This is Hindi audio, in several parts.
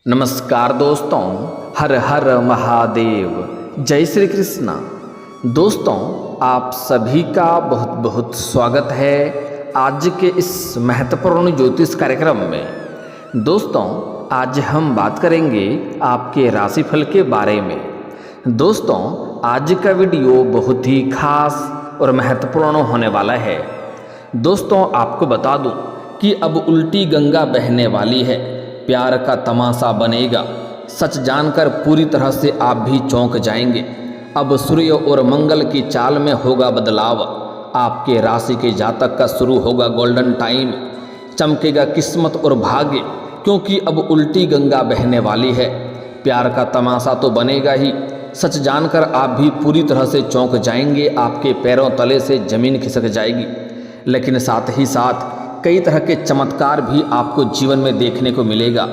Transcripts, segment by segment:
नमस्कार दोस्तों, हर हर महादेव, जय श्री कृष्णा। दोस्तों, आप सभी का बहुत बहुत स्वागत है आज के इस महत्वपूर्ण ज्योतिष कार्यक्रम में। दोस्तों, आज हम बात करेंगे आपके राशिफल के बारे में। दोस्तों, आज का वीडियो बहुत ही खास और महत्वपूर्ण होने वाला है। दोस्तों, आपको बता दूं कि अब उल्टी गंगा बहने वाली है, प्यार का तमाशा बनेगा। सच जानकर पूरी तरह से आप भी चौंक जाएंगे। अब सूर्य और मंगल की चाल में होगा बदलाव। आपके राशि के जातक का शुरू होगा गोल्डन टाइम। चमकेगा किस्मत और भाग्य, क्योंकि अब उल्टी गंगा बहने वाली है। प्यार का तमाशा तो बनेगा ही। सच जानकर आप भी पूरी तरह से चौंक जाएंगे। आपके पैरों तले से जमीन खिसक जाएगी। लेकिन साथ ही साथ कई तरह के चमत्कार भी आपको जीवन में देखने को मिलेगा।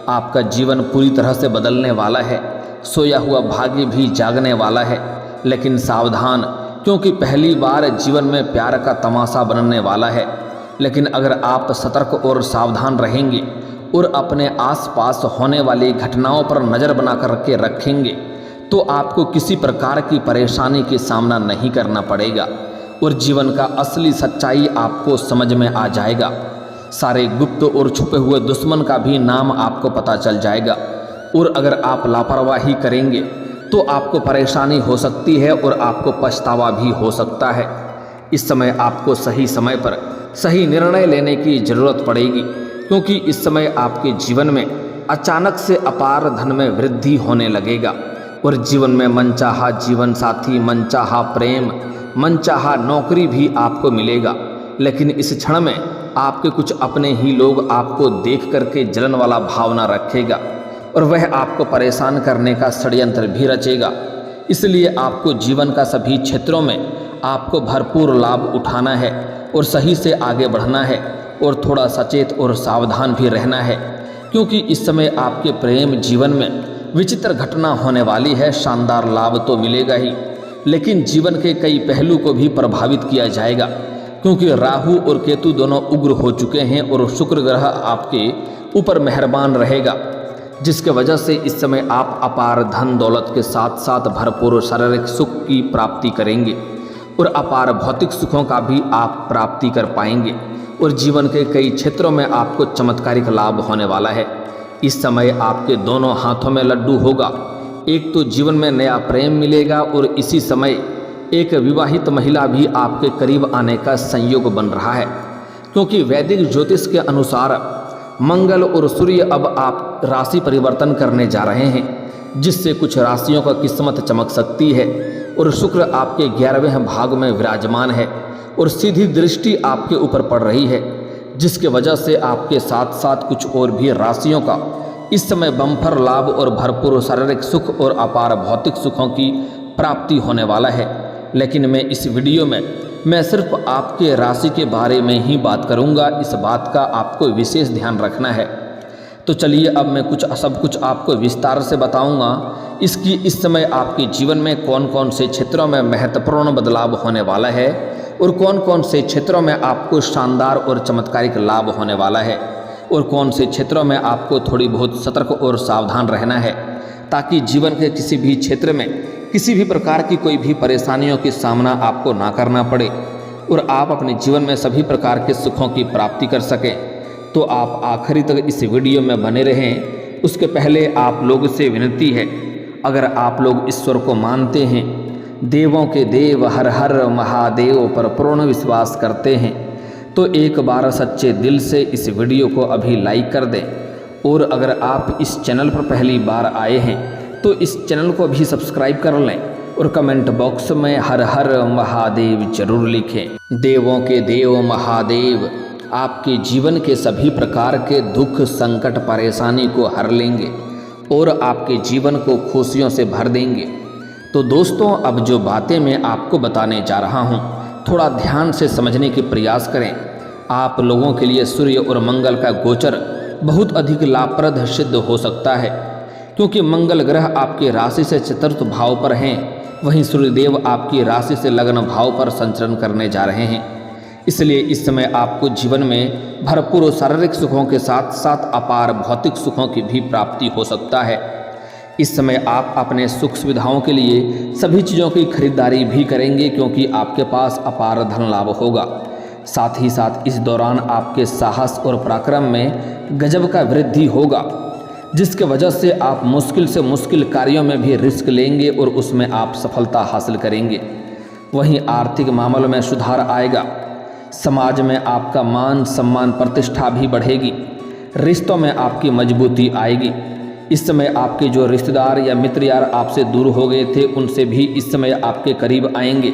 आपका जीवन पूरी तरह से बदलने वाला है। सोया हुआ भाग्य भी जागने वाला है। लेकिन सावधान, क्योंकि पहली बार जीवन में प्यार का तमाशा बनने वाला है। लेकिन अगर आप सतर्क और सावधान रहेंगे और अपने आसपास होने वाली घटनाओं पर नज़र बना करके रखेंगे तो आपको किसी प्रकार की परेशानी का सामना नहीं करना पड़ेगा और जीवन का असली सच्चाई आपको समझ में आ जाएगा। सारे गुप्त और छुपे हुए दुश्मन का भी नाम आपको पता चल जाएगा। और अगर आप लापरवाही करेंगे तो आपको परेशानी हो सकती है और आपको पछतावा भी हो सकता है। इस समय आपको सही समय पर सही निर्णय लेने की ज़रूरत पड़ेगी, क्योंकि इस समय आपके जीवन में अचानक से अपार धन में वृद्धि होने लगेगा और जीवन में मनचाहा जीवन साथी, मनचाहा प्रेम, मनचाहा नौकरी भी आपको मिलेगा। लेकिन इस क्षण में आपके कुछ अपने ही लोग आपको देख करके जलन वाला भावना रखेगा और वह आपको परेशान करने का षड्यंत्र भी रचेगा। इसलिए आपको जीवन का सभी क्षेत्रों में आपको भरपूर लाभ उठाना है और सही से आगे बढ़ना है और थोड़ा सचेत और सावधान भी रहना है, क्योंकि इस समय आपके प्रेम जीवन में विचित्र घटना होने वाली है। शानदार लाभ तो मिलेगा ही, लेकिन जीवन के कई पहलू को भी प्रभावित किया जाएगा, क्योंकि राहु और केतु दोनों उग्र हो चुके हैं और शुक्र ग्रह आपके ऊपर मेहरबान रहेगा, जिसके वजह से इस समय आप अपार धन दौलत के साथ साथ भरपूर शारीरिक सुख की प्राप्ति करेंगे और अपार भौतिक सुखों का भी आप प्राप्ति कर पाएंगे और जीवन के कई क्षेत्रों में आपको चमत्कारिक लाभ होने वाला है। इस समय आपके दोनों हाथों में लड्डू होगा। एक तो जीवन में नया प्रेम मिलेगा और इसी समय एक विवाहित महिला भी आपके करीब आने का संयोग बन रहा है, क्योंकि वैदिक ज्योतिष के अनुसार मंगल और सूर्य अब आप राशि परिवर्तन करने जा रहे हैं, जिससे कुछ राशियों का किस्मत चमक सकती है। और शुक्र आपके 11वें भाग में विराजमान है और सीधी दृष्टि आपके ऊपर पड़ रही है, जिसके वजह से आपके साथ साथ कुछ और भी राशियों का इस समय बम्पर लाभ और भरपूर शारीरिक सुख और अपार भौतिक सुखों की प्राप्ति होने वाला है। लेकिन मैं इस वीडियो में सिर्फ आपके राशि के बारे में ही बात करूंगा। इस बात का आपको विशेष ध्यान रखना है। तो चलिए अब मैं सब कुछ आपको विस्तार से बताऊंगा इसकी इस समय आपके जीवन में कौन कौन से क्षेत्रों में महत्वपूर्ण बदलाव होने वाला है और कौन कौन से क्षेत्रों में आपको शानदार और चमत्कारिक लाभ होने वाला है और कौन से क्षेत्रों में आपको थोड़ी बहुत सतर्क और सावधान रहना है, ताकि जीवन के किसी भी क्षेत्र में किसी भी प्रकार की कोई भी परेशानियों की सामना आपको ना करना पड़े और आप अपने जीवन में सभी प्रकार के सुखों की प्राप्ति कर सकें। तो आप आखिरी तक इस वीडियो में बने रहें। उसके पहले आप लोगों से विनती है, अगर आप लोग ईश्वर को मानते हैं, देवों के देव हर हर महादेव पर पूर्ण विश्वास करते हैं, तो एक बार सच्चे दिल से इस वीडियो को अभी लाइक कर दें। और अगर आप इस चैनल पर पहली बार आए हैं तो इस चैनल को भी सब्सक्राइब कर लें और कमेंट बॉक्स में हर हर महादेव जरूर लिखें। देवों के देव महादेव आपके जीवन के सभी प्रकार के दुख, संकट, परेशानी को हर लेंगे और आपके जीवन को खुशियों से भर देंगे। तो दोस्तों, अब जो बातें मैं आपको बताने जा रहा हूँ, थोड़ा ध्यान से समझने की प्रयास करें। आप लोगों के लिए सूर्य और मंगल का गोचर बहुत अधिक लाभप्रद सिद्ध हो सकता है, क्योंकि मंगल ग्रह आपकी राशि से चतुर्थ भाव पर हैं, वहीं सूर्यदेव आपकी राशि से लग्न भाव पर संचरण करने जा रहे हैं। इसलिए इस समय आपको जीवन में भरपूर शारीरिक सुखों के साथ साथ अपार भौतिक सुखों की भी प्राप्ति हो सकता है। इस समय आप अपने सुख सुविधाओं के लिए सभी चीज़ों की खरीदारी भी करेंगे, क्योंकि आपके पास अपार धन लाभ होगा। साथ ही साथ इस दौरान आपके साहस और पराक्रम में गजब का वृद्धि होगा, जिसके वजह से आप मुश्किल से मुश्किल कार्यों में भी रिस्क लेंगे और उसमें आप सफलता हासिल करेंगे। वहीं आर्थिक मामलों में सुधार आएगा। समाज में आपका मान सम्मान प्रतिष्ठा भी बढ़ेगी। रिश्तों में आपकी मजबूती आएगी। इस समय आपके जो रिश्तेदार या मित्र यार आपसे दूर हो गए थे, उनसे भी इस समय आपके करीब आएंगे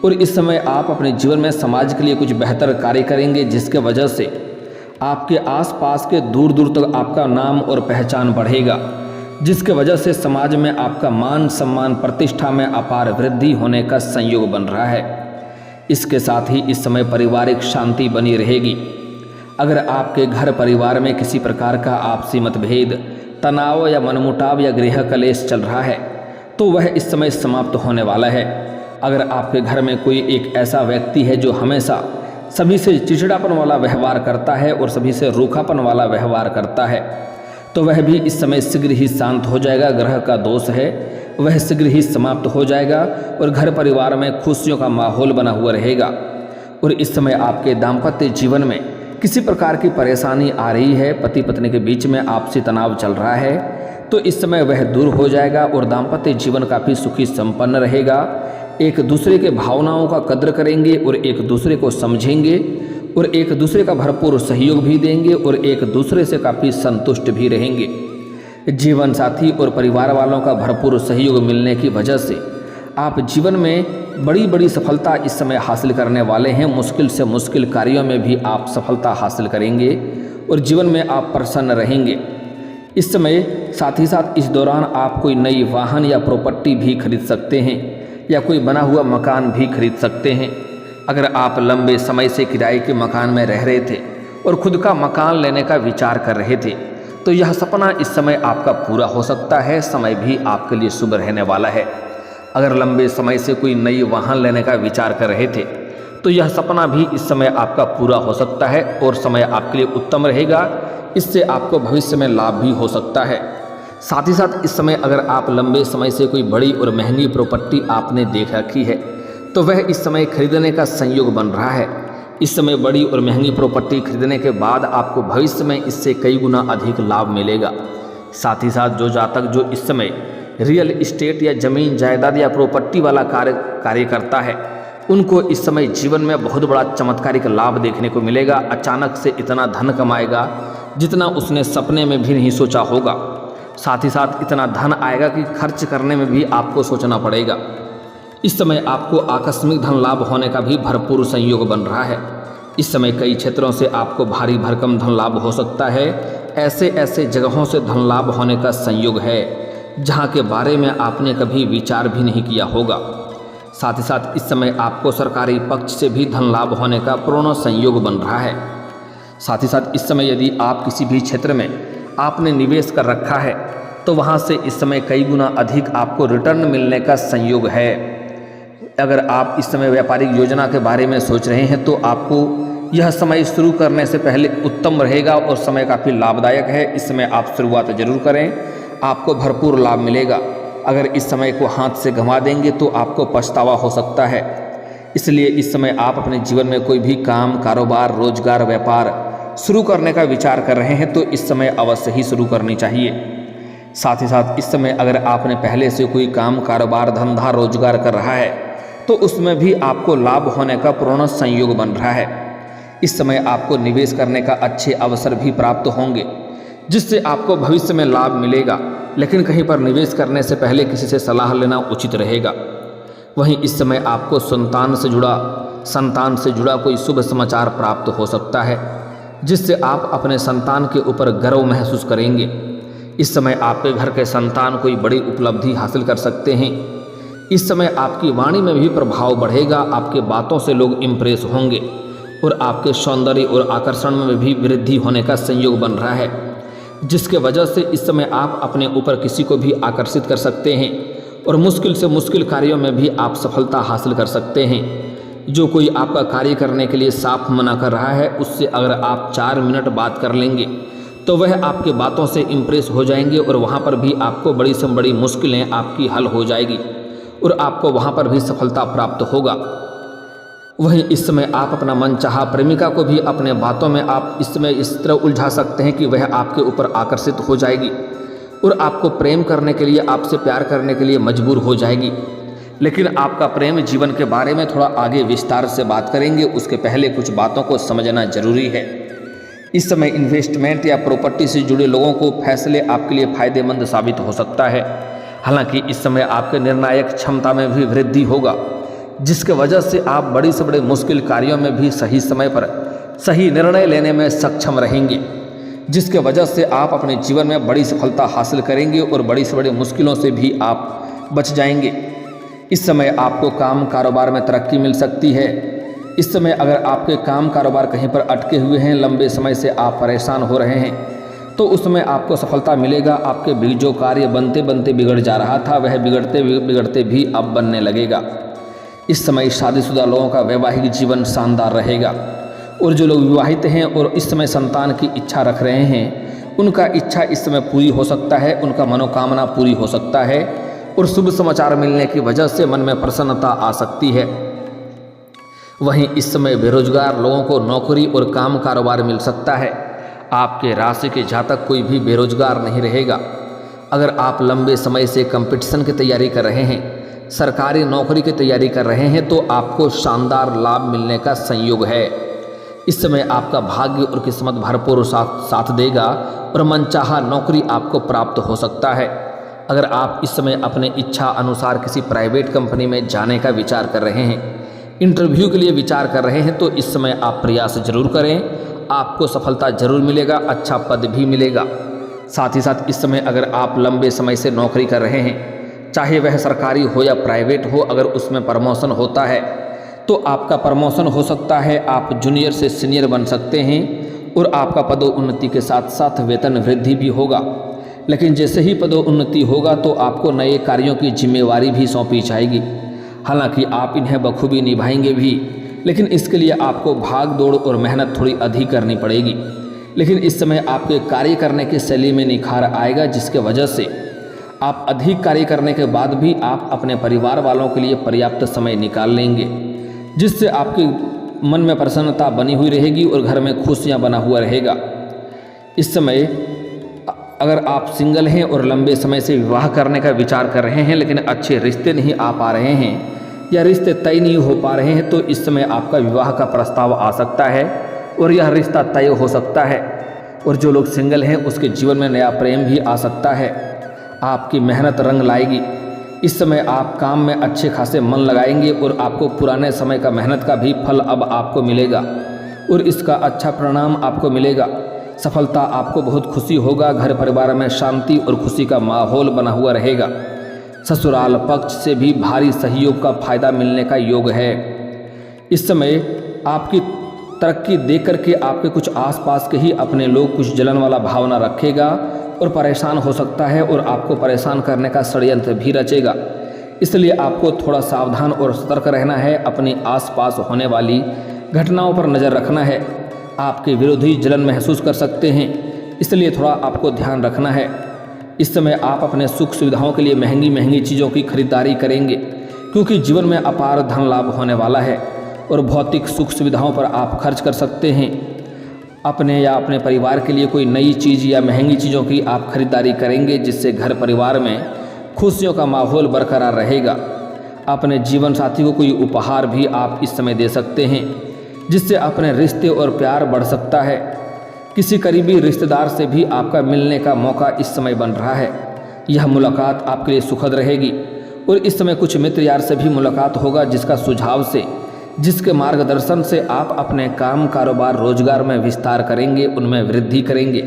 और इस समय आप अपने जीवन में समाज के लिए कुछ बेहतर कार्य करेंगे, जिसके वजह से आपके आसपास के दूर दूर तक आपका नाम और पहचान बढ़ेगा, जिसके वजह से समाज में आपका मान सम्मान प्रतिष्ठा में अपार वृद्धि होने का संयोग बन रहा है। इसके साथ ही इस समय पारिवारिक शांति बनी रहेगी। अगर आपके घर परिवार में किसी प्रकार का आपसी मतभेद, तनाव या मनमुटाव या गृह कलेश चल रहा है, तो वह इस समय समाप्त होने वाला है। अगर आपके घर में कोई एक ऐसा व्यक्ति है जो हमेशा सभी से चिड़चिड़ापन वाला व्यवहार करता है और सभी से रूखापन वाला व्यवहार करता है, तो वह भी इस समय शीघ्र ही शांत हो जाएगा। ग्रह का दोष है, वह शीघ्र ही समाप्त हो जाएगा और घर परिवार में खुशियों का माहौल बना हुआ रहेगा। और इस समय आपके दाम्पत्य जीवन में किसी प्रकार की परेशानी आ रही है, पति पत्नी के बीच में आपसी तनाव चल रहा है, तो इस समय वह दूर हो जाएगा और दाम्पत्य जीवन काफ़ी सुखी संपन्न रहेगा। एक दूसरे के भावनाओं का कद्र करेंगे और एक दूसरे को समझेंगे और एक दूसरे का भरपूर सहयोग भी देंगे और एक दूसरे से काफ़ी संतुष्ट भी रहेंगे। जीवन साथी और परिवार वालों का भरपूर सहयोग मिलने की वजह से आप जीवन में बड़ी बड़ी सफलता इस समय हासिल करने वाले हैं। मुश्किल से मुश्किल कार्यों में भी आप सफलता हासिल करेंगे और जीवन में आप प्रसन्न रहेंगे। इस समय साथ ही साथ इस दौरान आप कोई नई वाहन या प्रॉपर्टी भी खरीद सकते हैं या कोई बना हुआ मकान भी खरीद सकते हैं। अगर आप लंबे समय से किराए के मकान में रह रहे थे और खुद का मकान लेने का विचार कर रहे थे, तो यह सपना इस समय आपका पूरा हो सकता है। समय भी आपके लिए शुभ रहने वाला है। अगर लंबे समय से कोई नई वाहन लेने का विचार कर रहे थे, तो यह सपना भी इस समय आपका पूरा हो सकता है और समय आपके लिए उत्तम रहेगा। इससे आपको भविष्य में लाभ भी हो सकता है। साथ ही साथ इस समय अगर आप लंबे समय से कोई बड़ी और महंगी प्रॉपर्टी आपने देख रखी है, तो वह इस समय खरीदने का संयोग बन रहा है। इस समय बड़ी और महंगी प्रॉपर्टी खरीदने के बाद आपको भविष्य में इससे कई गुना अधिक लाभ मिलेगा। साथ ही साथ जो जातक जो इस समय रियल इस्टेट या जमीन जायदाद या प्रॉपर्टी वाला कार्य करता है, उनको इस समय जीवन में बहुत बड़ा चमत्कारिक लाभ देखने को मिलेगा। अचानक से इतना धन कमाएगा जितना उसने सपने में भी नहीं सोचा होगा। साथ ही साथ इतना धन आएगा कि खर्च करने में भी आपको सोचना पड़ेगा। इस समय आपको आकस्मिक धन लाभ होने का भी भरपूर संयोग बन रहा है। इस समय कई क्षेत्रों से आपको भारी भरकम धन लाभ हो सकता है। ऐसे ऐसे जगहों से धन लाभ होने का संयोग है जहां के बारे में आपने कभी विचार भी नहीं किया होगा। साथ ही साथ इस समय आपको सरकारी पक्ष से भी धन लाभ होने का पूर्ण संयोग बन रहा है। साथ ही साथ इस समय यदि आप किसी भी क्षेत्र में आपने निवेश कर रखा है, तो वहां से इस समय कई गुना अधिक आपको रिटर्न मिलने का संयोग है। अगर आप इस समय व्यापारिक योजना के बारे में सोच रहे हैं, तो आपको यह समय शुरू करने से पहले उत्तम रहेगा और समय काफ़ी लाभदायक है। इस समय आप शुरुआत जरूर करें, आपको भरपूर लाभ मिलेगा। अगर इस समय को हाथ से गंवा देंगे तो आपको पछतावा हो सकता है। इसलिए इस समय आप अपने जीवन में कोई भी काम, कारोबार, रोजगार, व्यापार शुरू करने का विचार कर रहे हैं, तो इस समय अवश्य ही शुरू करनी चाहिए। साथ ही साथ इस समय अगर आपने पहले से कोई काम, कारोबार, धंधा, रोजगार कर रहा है, तो उसमें भी आपको लाभ होने का पूर्ण संयोग बन रहा है। इस समय आपको निवेश करने का अच्छे अवसर भी प्राप्त होंगे, जिससे आपको भविष्य में लाभ मिलेगा। लेकिन कहीं पर निवेश करने से पहले किसी से सलाह लेना उचित रहेगा। वहीं इस समय आपको संतान से जुड़ा कोई शुभ समाचार प्राप्त हो सकता है, जिससे आप अपने संतान के ऊपर गर्व महसूस करेंगे। इस समय आपके घर के संतान कोई बड़ी उपलब्धि हासिल कर सकते हैं। इस समय आपकी वाणी में भी प्रभाव बढ़ेगा। आपके बातों से लोग इम्प्रेस होंगे और आपके सौंदर्य और आकर्षण में भी वृद्धि होने का संयोग बन रहा है, जिसके वजह से इस समय आप अपने ऊपर किसी को भी आकर्षित कर सकते हैं और मुश्किल से मुश्किल कार्यों में भी आप सफलता हासिल कर सकते हैं। जो कोई आपका कार्य करने के लिए साफ मना कर रहा है, उससे अगर आप 4 मिनट बात कर लेंगे तो वह आपके बातों से इम्प्रेस हो जाएंगे और वहाँ पर भी आपको बड़ी से बड़ी मुश्किलें आपकी हल हो जाएगी और आपको वहाँ पर भी सफलता प्राप्त होगा। वहीं इस समय आप अपना मनचाहा प्रेमिका को भी अपने बातों में आप इस समय इस तरह उलझा सकते हैं कि वह आपके ऊपर आकर्षित हो जाएगी और आपको प्रेम करने के लिए, आपसे प्यार करने के लिए मजबूर हो जाएगी। लेकिन आपका प्रेम जीवन के बारे में थोड़ा आगे विस्तार से बात करेंगे, उसके पहले कुछ बातों को समझना जरूरी है। इस समय इन्वेस्टमेंट या प्रॉपर्टी से जुड़े लोगों को फैसले आपके लिए फायदेमंद साबित हो सकता है। हालांकि इस समय आपके निर्णायक क्षमता में भी वृद्धि होगा, जिसके वजह से आप बड़ी से बड़े मुश्किल कार्यों में भी सही समय पर सही निर्णय लेने में सक्षम रहेंगे, जिसके वजह से आप अपने जीवन में बड़ी सफलता हासिल करेंगे और बड़ी से बड़ी मुश्किलों से भी आप बच जाएंगे। इस समय आपको काम कारोबार में तरक्की मिल सकती है। इस समय अगर आपके काम कारोबार कहीं पर अटके हुए हैं, लंबे समय से आप परेशान हो रहे हैं, तो उस समय आपको सफलता मिलेगा। आपके जो कार्य बनते बनते बिगड़ जा रहा था, वह बिगड़ते बिगड़ते भी अब बनने लगेगा। इस समय शादीशुदा लोगों का वैवाहिक जीवन शानदार रहेगा और जो लोग विवाहित हैं और इस समय संतान की इच्छा रख रहे हैं, उनका इच्छा इस समय पूरी हो सकता है, उनका मनोकामना पूरी हो सकता है और शुभ समाचार मिलने की वजह से मन में प्रसन्नता आ सकती है। वहीं इस समय बेरोजगार लोगों को नौकरी और काम कारोबार मिल सकता है। आपके राशि के जातक कोई भी बेरोजगार नहीं रहेगा। अगर आप लंबे समय से कंपटीशन की तैयारी कर रहे हैं, सरकारी नौकरी की तैयारी कर रहे हैं, तो आपको शानदार लाभ मिलने का संयोग है। इस समय आपका भाग्य और किस्मत भरपूर साथ देगा और मनचाहा नौकरी आपको प्राप्त हो सकता है। अगर आप इस समय अपने इच्छा अनुसार किसी प्राइवेट कंपनी में जाने का विचार कर रहे हैं, इंटरव्यू के लिए विचार कर रहे हैं, तो इस समय आप प्रयास जरूर करें, आपको सफलता जरूर मिलेगा, अच्छा पद भी मिलेगा। साथ ही साथ इस समय अगर आप लंबे समय से नौकरी कर रहे हैं, चाहे वह सरकारी हो या प्राइवेट हो, अगर उसमें प्रमोशन होता है तो आपका प्रमोशन हो सकता है, आप जूनियर से सीनियर बन सकते हैं और आपका पदोन्नति के साथ साथ वेतन वृद्धि भी होगा। लेकिन जैसे ही पदोन्नति होगा तो आपको नए कार्यों की जिम्मेवारी भी सौंपी जाएगी। हालांकि आप इन्हें बखूबी निभाएंगे भी, लेकिन इसके लिए आपको भाग दौड़ और मेहनत थोड़ी अधिक करनी पड़ेगी। लेकिन इस समय आपके कार्य करने की शैली में निखार आएगा, जिसके वजह से आप अधिक कार्य करने के बाद भी आप अपने परिवार वालों के लिए पर्याप्त समय निकाल लेंगे, जिससे आपके मन में प्रसन्नता बनी हुई रहेगी और घर में खुशियां बना हुआ रहेगा। इस समय अगर आप सिंगल हैं और लंबे समय से विवाह करने का विचार कर रहे हैं, लेकिन अच्छे रिश्ते नहीं आ पा रहे हैं या रिश्ते तय नहीं हो पा रहे हैं, तो इस समय आपका विवाह का प्रस्ताव आ सकता है और यह रिश्ता तय हो सकता है। और जो लोग सिंगल हैं उसके जीवन में नया प्रेम भी आ सकता है। आपकी मेहनत रंग लाएगी। इस समय आप काम में अच्छे खासे मन लगाएंगे और आपको पुराने समय का मेहनत का भी फल अब आपको मिलेगा और इसका अच्छा परिणाम आपको मिलेगा। सफलता आपको बहुत खुशी होगा। घर परिवार में शांति और खुशी का माहौल बना हुआ रहेगा। ससुराल पक्ष से भी भारी सहयोग का फायदा मिलने का योग है। इस समय आपकी तरक्की देख करके आपके कुछ आसपास के ही अपने लोग कुछ जलन वाला भावना रखेगा और परेशान हो सकता है और आपको परेशान करने का षड्यंत्र भी रचेगा। इसलिए आपको थोड़ा सावधान और सतर्क रहना है। अपने आसपास होने वाली घटनाओं पर नज़र रखना है। आपके विरोधी जलन महसूस कर सकते हैं, इसलिए थोड़ा आपको ध्यान रखना है। इस समय आप अपने सुख सुविधाओं के लिए महंगी महंगी चीज़ों की खरीदारी करेंगे, क्योंकि जीवन में अपार धन लाभ होने वाला है और भौतिक सुख सुविधाओं पर आप खर्च कर सकते हैं। अपने या अपने परिवार के लिए कोई नई चीज़ या महंगी चीज़ों की आप खरीदारी करेंगे, जिससे घर परिवार में खुशियों का माहौल बरकरार रहेगा। अपने जीवन साथी को कोई उपहार भी आप इस समय दे सकते हैं, जिससे अपने रिश्ते और प्यार बढ़ सकता है। किसी करीबी रिश्तेदार से भी आपका मिलने का मौका इस समय बन रहा है। यह मुलाकात आपके लिए सुखद रहेगी और इस समय कुछ मित्र यार से भी मुलाकात होगा, जिसका सुझाव से, जिसके मार्गदर्शन से आप अपने काम कारोबार रोजगार में विस्तार करेंगे, उनमें वृद्धि करेंगे।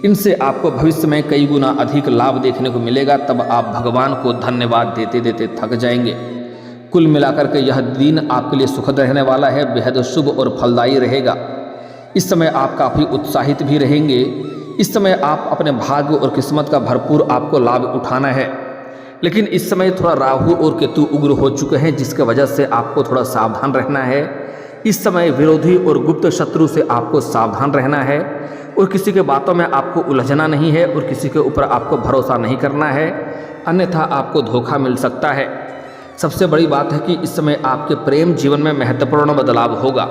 इनसे आपको भविष्य में कई गुना अधिक लाभ देखने को मिलेगा। तब आप भगवान को धन्यवाद देते देते थक जाएंगे। कुल मिलाकर के यह दिन आपके लिए सुखद रहने वाला है, बेहद शुभ और फलदायी रहेगा। इस समय आप काफ़ी उत्साहित भी रहेंगे। इस समय आप अपने भाग्य और किस्मत का भरपूर आपको लाभ उठाना है। लेकिन इस समय थोड़ा राहु और केतु उग्र हो चुके हैं, जिसकी वजह से आपको थोड़ा सावधान रहना है। इस समय विरोधी और गुप्त शत्रु से आपको सावधान रहना है और किसी के बातों में आपको उलझना नहीं है और किसी के ऊपर आपको भरोसा नहीं करना है, अन्यथा आपको धोखा मिल सकता है। सबसे बड़ी बात है कि इस समय आपके प्रेम जीवन में महत्वपूर्ण बदलाव होगा।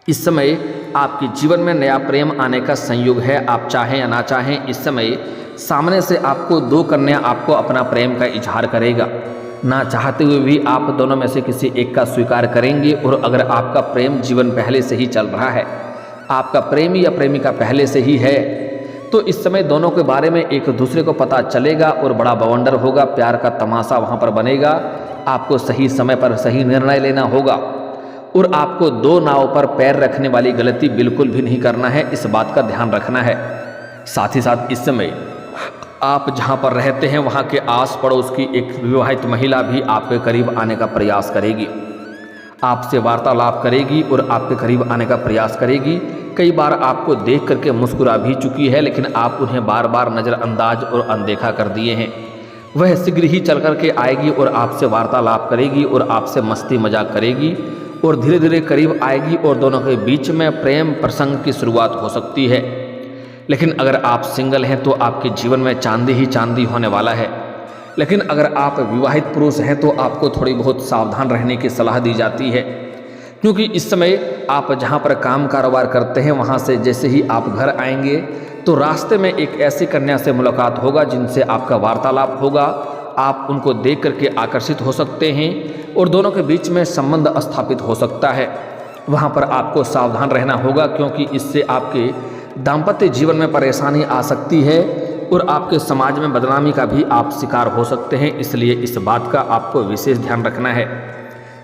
इस समय आपके जीवन में नया प्रेम आने का संयोग है। आप चाहें या ना चाहें, इस समय सामने से आपको दो कन्या आपको अपना प्रेम का इजहार करेगा। ना चाहते हुए भी आप दोनों में से किसी एक का स्वीकार करेंगे। और अगर आपका प्रेम जीवन पहले से ही चल रहा है, आपका प्रेमी या प्रेमिका पहले से ही है, तो इस समय दोनों के बारे में एक दूसरे को पता चलेगा और बड़ा बवंडर होगा, प्यार का तमाशा वहाँ पर बनेगा। आपको सही समय पर सही निर्णय लेना होगा और आपको दो नाव पर पैर रखने वाली गलती बिल्कुल भी नहीं करना है, इस बात का ध्यान रखना है। साथ ही साथ इस समय आप जहाँ पर रहते हैं वहाँ के आस पड़ोस की एक विवाहित महिला भी आपके करीब आने का प्रयास करेगी, आपसे वार्तालाप करेगी और आपके करीब आने का प्रयास करेगी। कई बार आपको देख करके मुस्कुरा भी चुकी है, लेकिन आप उन्हें बार बार नज़रअंदाज और अनदेखा कर दिए हैं। वह शीघ्र ही चल करके आएगी और आपसे वार्तालाप करेगी और आपसे मस्ती मजाक करेगी और धीरे धीरे करीब आएगी और दोनों के बीच में प्रेम प्रसंग की शुरुआत हो सकती है। लेकिन अगर आप सिंगल हैं तो आपके जीवन में चांदी ही चांदी होने वाला है। लेकिन अगर आप विवाहित पुरुष हैं तो आपको थोड़ी बहुत सावधान रहने की सलाह दी जाती है, क्योंकि इस समय आप जहां पर काम कारोबार करते हैं वहां से जैसे ही आप घर आएंगे तो रास्ते में एक ऐसी कन्या से मुलाकात होगा जिनसे आपका वार्तालाप होगा। आप उनको देख करके आकर्षित हो सकते हैं और दोनों के बीच में संबंध स्थापित हो सकता है। वहाँ पर आपको सावधान रहना होगा, क्योंकि इससे आपके दाम्पत्य जीवन में परेशानी आ सकती है और आपके समाज में बदनामी का भी आप शिकार हो सकते हैं। इसलिए इस बात का आपको विशेष ध्यान रखना है।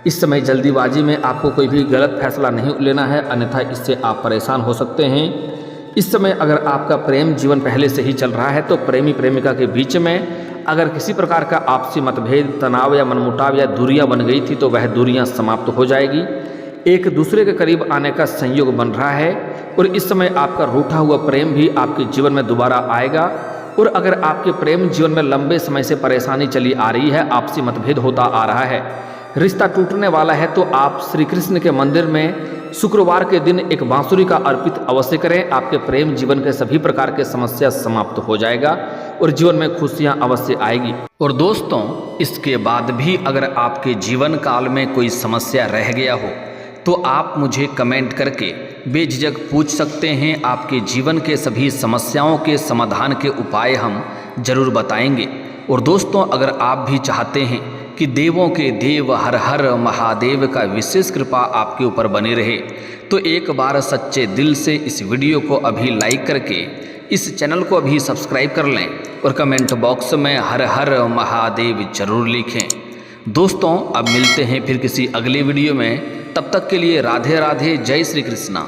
इस समय जल्दीबाजी में आपको कोई भी गलत फैसला नहीं लेना है, अन्यथा इससे आप परेशान हो सकते हैं। इस समय अगर आपका प्रेम जीवन पहले से ही चल रहा है तो प्रेमी प्रेमिका के बीच में अगर किसी प्रकार का आपसी मतभेद, तनाव या मनमुटाव या दूरियां बन गई थी तो वह दूरियां समाप्त हो जाएगी। एक दूसरे के करीब आने का संयोग बन रहा है और इस समय आपका रूठा हुआ प्रेम भी आपके जीवन में दोबारा आएगा। और अगर आपके प्रेम जीवन में लंबे समय से परेशानी चली आ रही है, आपसी मतभेद होता आ रहा है, रिश्ता टूटने वाला है, तो आप श्री कृष्ण के मंदिर में शुक्रवार के दिन एक बांसुरी का अर्पित अवश्य करें। आपके प्रेम जीवन के सभी प्रकार के समस्या समाप्त हो जाएगा और जीवन में खुशियां अवश्य आएगी। और दोस्तों, इसके बाद भी अगर आपके जीवन काल में कोई समस्या रह गया हो तो आप मुझे कमेंट करके बेझिझक पूछ सकते हैं। आपके जीवन के सभी समस्याओं के समाधान के उपाय हम जरूर बताएंगे। और दोस्तों, अगर आप भी चाहते हैं कि देवों के देव हर हर महादेव का विशेष कृपा आपके ऊपर बने रहे, तो एक बार सच्चे दिल से इस वीडियो को अभी लाइक करके इस चैनल को अभी सब्सक्राइब कर लें और कमेंट बॉक्स में हर हर महादेव जरूर लिखें। दोस्तों, अब मिलते हैं फिर किसी अगले वीडियो में। तब तक के लिए राधे राधे, जय श्री कृष्णा।